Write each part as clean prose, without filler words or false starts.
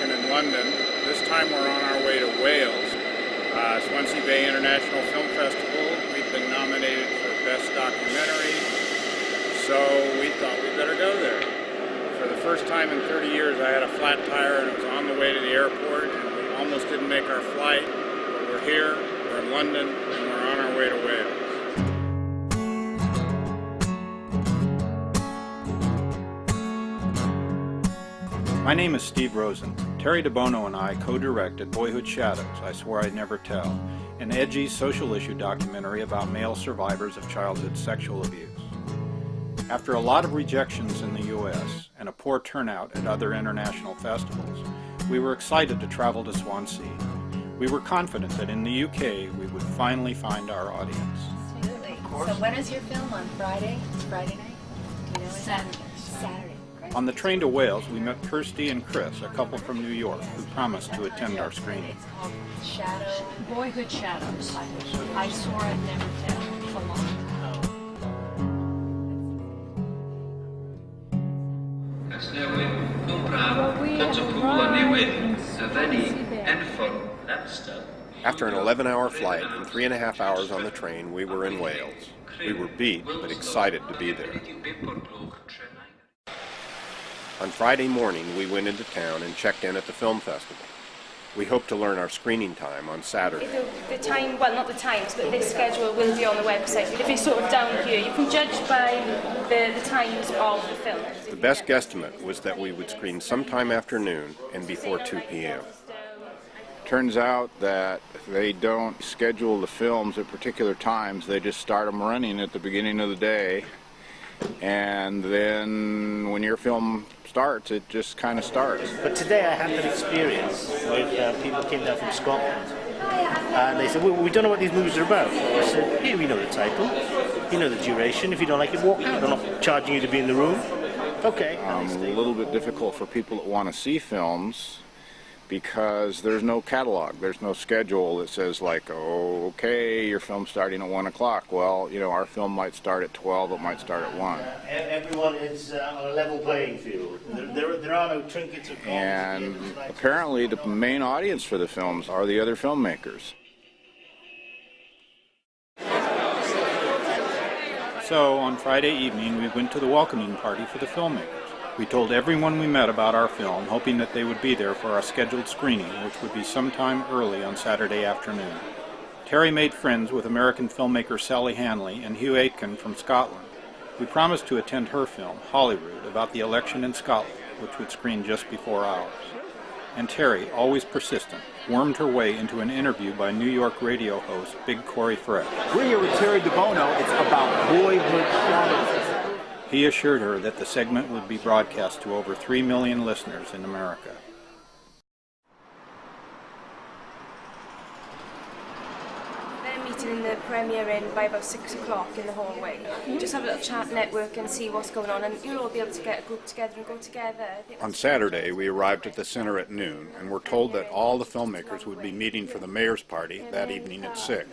location in London. This time we're on our way to Wales. Swansea Bay International Film Festival. We've been nominated for Best Documentary, so we thought we'd better go there. For the first time in 30 years I had a flat tire and it was on the way to the airport and we almost didn't make our flight, but we're here, we're in London, and we're on our way to Wales. My name is Steve Rosen. Terry DeBono and I co-directed Boyhood Shadows, I Swore I'd Never Tell, an edgy social issue documentary about male survivors of childhood sexual abuse. After a lot of rejections in the U.S. and a poor turnout at other international festivals, we were excited to travel to Swansea. We were confident that in the U.K. we would finally find our audience. Absolutely. So when is your film? On Friday? It's Friday night? Do you know? Saturday. On the train to Wales, we met Kirsty and Chris, a couple from New York, who promised to attend our screening. It's called Shadow. Boyhood Shadows. I Swore I'd Never Tell. For long. After an 11-hour flight and 3.5 hours on the train, we were in Wales. We were beat, but excited to be there. On Friday morning, we went into town and checked in at the film festival. We hope to learn our screening time on Saturday. The time, well, not the times, but this schedule will be on the website. If it's sort of down here, you can judge by the times of the film. The best guesstimate was that we would screen sometime afternoon and before 2 p.m. Turns out that they don't schedule the films at particular times. They just start them running at the beginning of the day. And then when your film starts, it just kind of starts. But today I had that experience with people who came down from Scotland. And they said, well, we don't know what these movies are about. I said, here, we know the title. You know the duration. If you don't like it, walk out. I'm not charging you to be in the room. Okay. A little bit difficult for people that want to see films because there's no catalog, there's no schedule that says like, oh, okay, your film's starting at 1 o'clock. Well, you know, our film might start at 12, it might start at 1. Everyone is on a level playing field. There are no trinkets or and apparently the main audience for the films are the other filmmakers. So, on Friday evening, we went to the welcoming party for the filmmakers. We told everyone we met about our film, hoping that they would be there for our scheduled screening, which would be sometime early on Saturday afternoon. Terry made friends with American filmmaker Sally Hanley and Hugh Aitken from Scotland. We promised to attend her film, Holyrood, about the election in Scotland, which would screen just before ours. And Terry, always persistent, wormed her way into an interview by New York radio host Big Corey Fresh. We're here with Terry DeBono. It's about Boyhood Shadows. He assured her that the segment would be broadcast to over 3 million listeners in America. They're meeting in the premiere in by about 6 o'clock in the hallway. Just have a little chat, network, and see what's going on, and you'll all be able to get a group together and go together. On Saturday, we arrived at the center at noon and were told that all the filmmakers would be meeting for the mayor's party that evening at 6.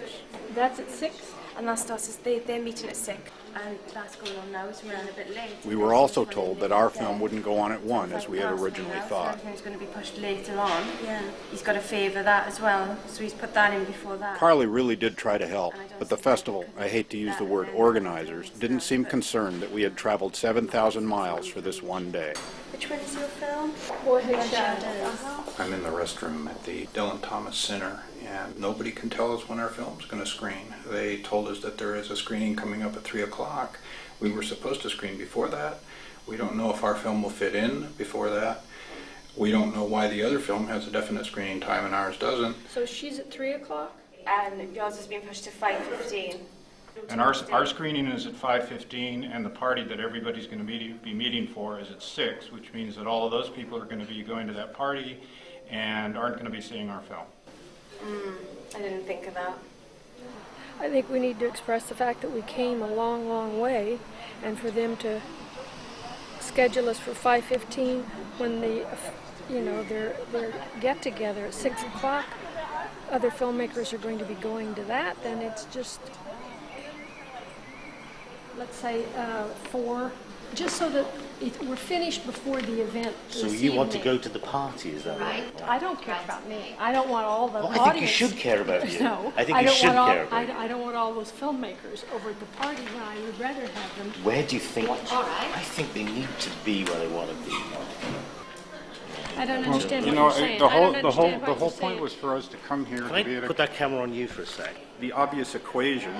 That's at 6? And that starts as they're meeting at 6. And that's going on now, so we're running a bit late. We were also told that our film wouldn't go on at 1 as we had originally thought. Everything's going to be pushed later on. Yeah. He's got to favour that as well, so he's put that in before that. Carly really did try to help, but the festival, I hate to use the word organizers, didn't seem concerned that we had traveled 7,000 miles for this one day. Which one is your film? Boyhood Shadows. I'm in the restroom at the Dylan Thomas Center, and nobody can tell us when our film's going to screen. They told us that there is a screening coming up at 3 o'clock. We were supposed to screen before that. We don't know if our film will fit in before that. We don't know why the other film has a definite screening time and ours doesn't. So she's at 3 o'clock? And yours has been pushed to 5:15. And our screening is at 5:15, and the party that everybody's going to be meeting for is at 6, which means that all of those people are going to be going to that party and aren't going to be seeing our film. I didn't think of that. I think we need to express the fact that we came a long, long way, and for them to schedule us for 5:15 when their get together at 6 o'clock. Other filmmakers are going to be going to that. Then it's just, let's say, 4 just so that we're finished before the event. So this you want to evening. go to the party, is that right? I don't care about me. I don't want all the Well, audience. I think you should care about you. No, I think you should care about you. I don't want all those filmmakers over at the party when I would rather have them. Where do you think? I think they need to be where they want to be. I don't understand You what know, you're saying. the I don't whole understand what point you're saying. was for us to come here Can to be I at put that camera on you for a sec? the obvious equation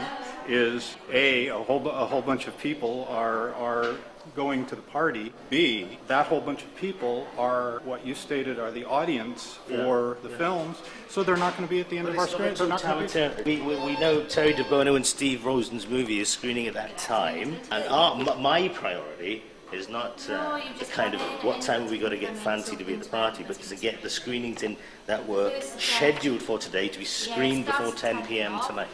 is A, a whole bunch of people are going to the party. B, that whole bunch of people are what you stated are the audience for the films, so they're not going to be at the end of our screen. They're not going to be. We know Terry DeBono and Steve Rosen's movie is screening at that time, and my priority is not the kind of what time have we got to get fancy to be at the party, but to get the screenings in that were scheduled for today to be screened before 10 p.m. tonight.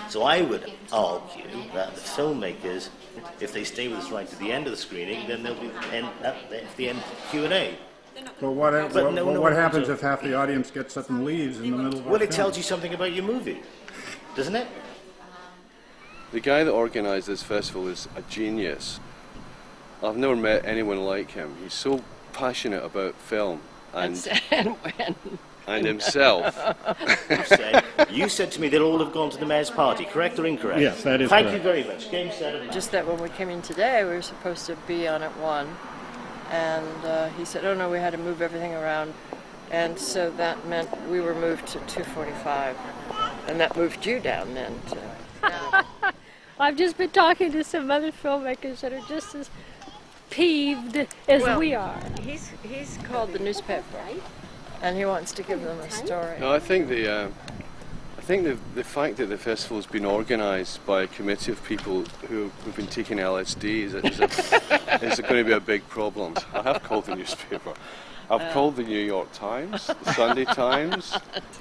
So I would argue that the filmmakers, if they stay with us right to the end of the screening, then they'll be at the end Q&A. But what no, happens so- if half the audience gets up and leaves in the middle of our Well, it film? tells you something about your movie, doesn't it? The guy that organised this festival is a genius. I've never met anyone like him. He's so passionate about film and himself. You said to me they'll all have gone to the mayor's party, correct or incorrect? Yes, that is Thank correct. you very much. Game, set, Just that when we came in today, we were supposed to be on at 1, and he said, oh no, we had to move everything around, and so that meant we were moved to 2:45, and that moved you down then to... I've just been talking to some other filmmakers that are just as peeved as Well, we are. He's called the newspaper, and he wants to give them a story. No, I think the fact that the festival has been organised by a committee of people who've been taking LSD is going to be a big problem. I have called the newspaper. I've called the New York Times, the Sunday Times,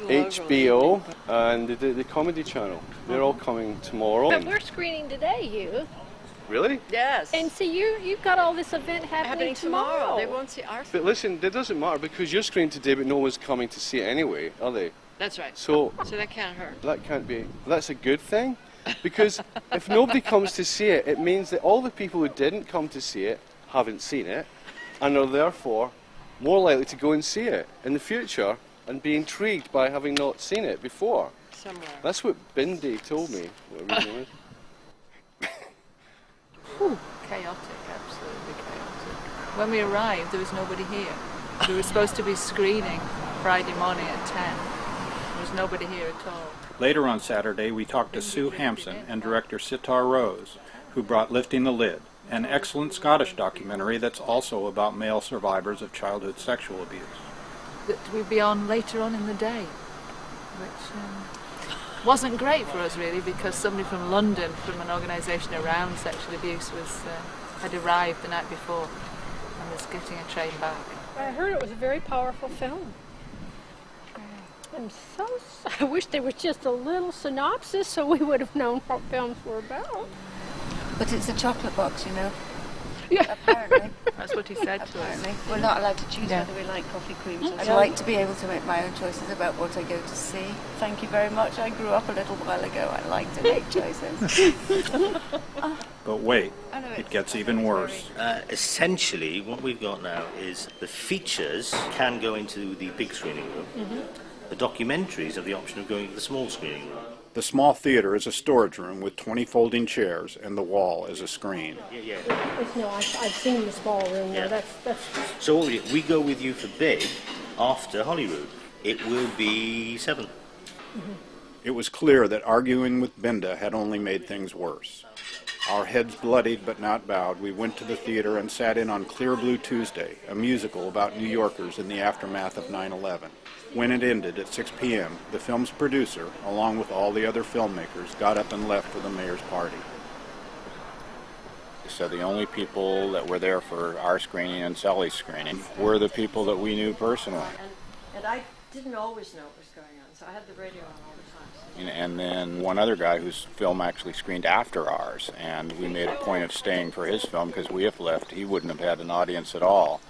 HBO, and the Comedy Channel. They're all coming tomorrow. But we're screening today, you. Really? Yes. And see, you've got all this event happening tomorrow. They won't see our... But listen, it doesn't matter because you're screening today, but no one's coming to see it anyway, are they? That's right. So that can't hurt. that can't be. That's a good thing, because if nobody comes to see it, it means that all the people who didn't come to see it haven't seen it, and are therefore more likely to go and see it in the future and be intrigued by having not seen it before. Somewhere. That's what Bindi told me. Whatever his name is. Chaotic, absolutely chaotic. When we arrived, there was nobody here. We were supposed to be screening Friday morning at 10. There was nobody here at all. Later on Saturday, we talked to Sue Hampson and director Sitar Rose, who brought Lifting the Lid, an excellent Scottish documentary that's also about male survivors of childhood sexual abuse. That we'd be on later on in the day, which wasn't great for us really, because somebody from London, from an organisation around sexual abuse, had arrived the night before and was getting a train back. I heard it was a very powerful film. I wish there was just a little synopsis so we would have known what films were about. But it's a chocolate box, you know. Yeah. Apparently. That's what he said to us. Apparently. We're not allowed to choose whether we like coffee creams. I'd like to be able to make my own choices about what I go to see. Thank you very much. I grew up a little while ago. I like to make choices. But wait, it gets even worse. Essentially, what we've got now is the features can go into the big screening room. The documentaries have the option of going to the small screening room. The small theater is a storage room with 20 folding chairs, and the wall is a screen. No, I've seen the small room. Yeah. That's So what we go with you for big after Holyrood. It will be 7. It was clear that arguing with Binda had only made things worse. Our heads bloodied but not bowed, we went to the theater and sat in on Clear Blue Tuesday, a musical about New Yorkers in the aftermath of 9/11. When it ended at 6 p.m., the film's producer, along with all the other filmmakers, got up and left for the mayor's party. So the only people that were there for our screening and Sally's screening were the people that we knew personally. And I didn't always know what was going on, so I had the radio on all the time. And then one other guy whose film actually screened after ours, and we made a point of staying for his film because we have left. He wouldn't have had an audience at all.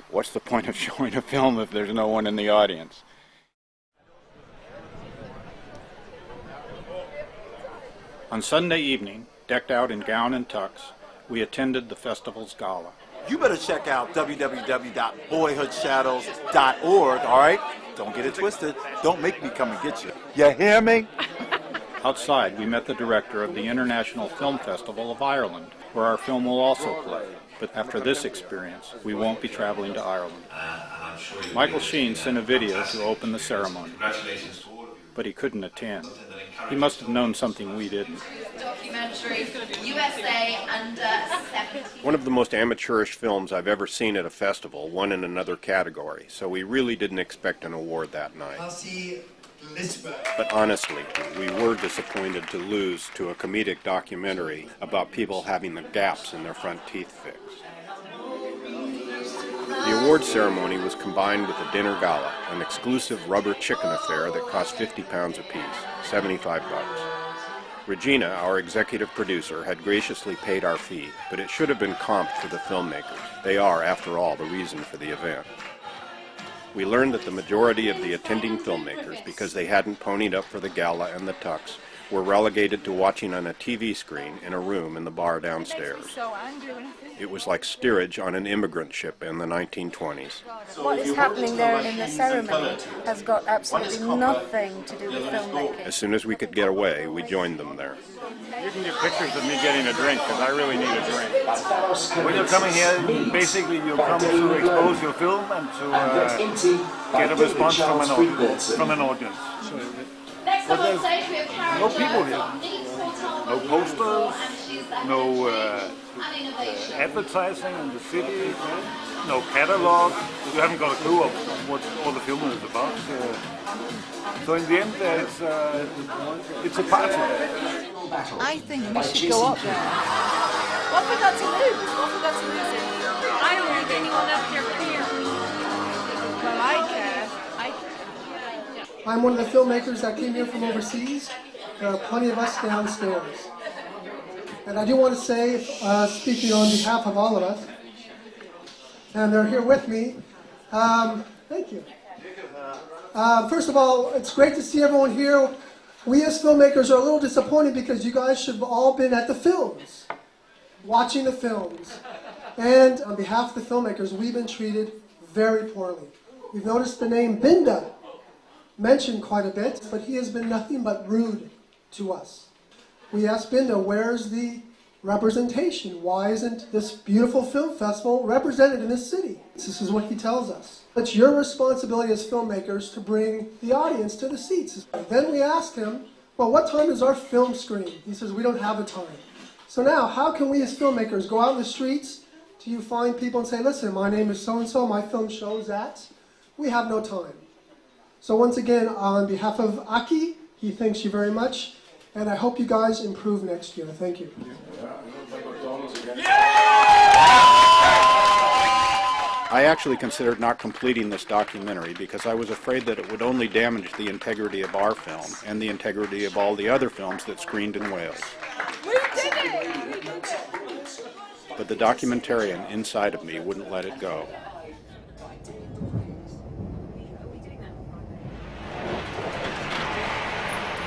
What's the point of showing a film if there's no one in the audience? On Sunday evening, decked out in gown and tux, we attended the festival's gala. You better check out www.boyhoodshadows.org, all right? Don't get it twisted. Don't make me come and get you. You hear me? Outside, we met the director of the International Film Festival of Ireland, where our film will also play. But after this experience, we won't be traveling to Ireland. Michael Sheen sent a video to open the ceremony, but he couldn't attend. He must have known something we didn't. USA under 17. One of the most amateurish films I've ever seen at a festival won in another category, so we really didn't expect an award that night. But honestly, we were disappointed to lose to a comedic documentary about people having the gaps in their front teeth fixed. The award ceremony was combined with a dinner gala, an exclusive rubber chicken affair that cost 50 pounds apiece, 75 bucks. Regina, our executive producer, had graciously paid our fee, but it should have been comped for the filmmakers. They are, after all, the reason for the event. We learned that the majority of the attending filmmakers, because they hadn't ponied up for the gala and the tux, were relegated to watching on a TV screen in a room in the bar downstairs. It was like steerage on an immigrant ship in the 1920s. What is happening there in the ceremony has got absolutely nothing to do with filmmaking. As soon as we could get away, we joined them there. You can get pictures of me getting a drink, because I really need a drink. When you're coming here, basically you come to expose your film and to get a response from an audience. But there's no people here, no posters, no advertising in the city, no catalog. You haven't got a clue of what all the film is about. So in the end, it's a party. I think we should go up there. What have we got to lose? What have we got to lose it? I don't think anyone up there cares. Well, I care. I'm one of the filmmakers that came here from overseas. There are plenty of us downstairs. And I do want to say, speaking on behalf of all of us, and they're here with me, thank you. First of all, it's great to see everyone here. We as filmmakers are a little disappointed because you guys should have all been at the films, watching the films. And on behalf of the filmmakers, we've been treated very poorly. We've noticed the name Binda mentioned quite a bit, but he has been nothing but rude to us. We asked Binda, where's the representation? Why isn't this beautiful film festival represented in this city? This is what he tells us. It's your responsibility as filmmakers to bring the audience to the seats. Then we asked him, well, what time is our film screen? He says, we don't have a time. So now, how can we as filmmakers go out in the streets? Do you find people and say, listen, my name is so-and-so, my film shows that? We have no time. So once again, on behalf of Aki, he thanks you very much, and I hope you guys improve next year. Thank you. I actually considered not completing this documentary because I was afraid that it would only damage the integrity of our film and the integrity of all the other films that screened in Wales. We did it! But the documentarian inside of me wouldn't let it go.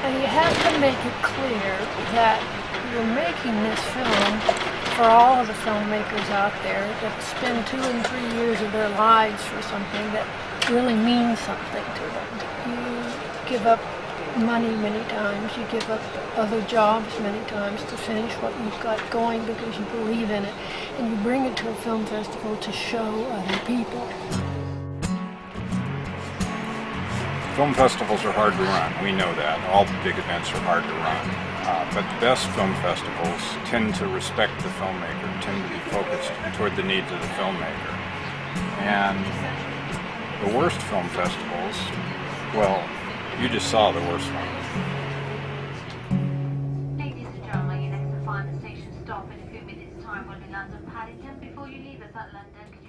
And you have to make it clear that you're making this film for all of the filmmakers out there that spend 2 and 3 years of their lives for something that really means something to them. You give up money many times, you give up other jobs many times to finish what you've got going because you believe in it, and you bring it to a film festival to show other people. Film festivals are hard to run. We know that. All the big events are hard to run. But the best film festivals tend to respect the filmmaker, tend to be focused toward the needs of the filmmaker. And the worst film festivals, well, you just saw the worst one. Ladies and gentlemen, your next and final station stop in a few minutes' time will be London Paddington. Before you leave us at London, could you